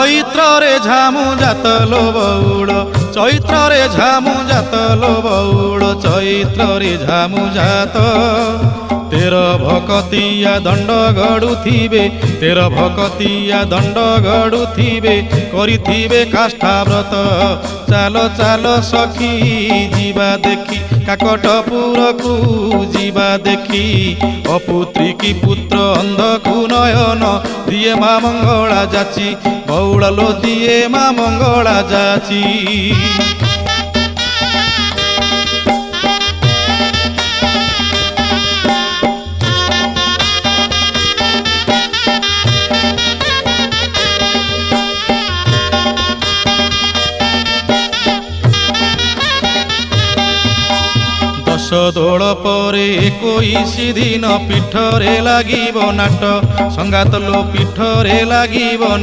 ଚୈତ୍ରରେ ଝାମୁ ଜାତଲୋ ବଉଳ ଚୈତ୍ରରେ ଝାମୁ ଜାତଲୋ ବଉଳ ଚୈତ୍ରରେ ଝାମୁ ଜାତ ତେର ଭକତିଆ ଦଣ୍ଡ ଗଡ଼ୁଥିବେ ତେର ଭକତିଆ ଦଣ୍ଡ ଗଡ଼ୁଥିବେ କରିଥିବେ କାଷ୍ଠାବ୍ରତ ଚାଲ ଚାଲ ସଖୀ ଯିବା ଦେଖି କାକଟପୁରକୁ ଯିବା ଦେଖି ଅପୁତ୍ରୀ କି ପୁତ୍ର ଅନ୍ଧକୁ ନୟନ ଦିଏ ମା ମଙ୍ଗଳା ଯାଚି ବଉଳ ଲୋ ଦିଏ ମା ମଙ୍ଗଳା ଯାଚି। ଦୋଳ ପରେ 21 ଦିନ ପୀଠରେ ଲାଗିବ ନାଟ ସଙ୍ଗାତ ଲୋ ପୀଠରେ ଲାଗିବ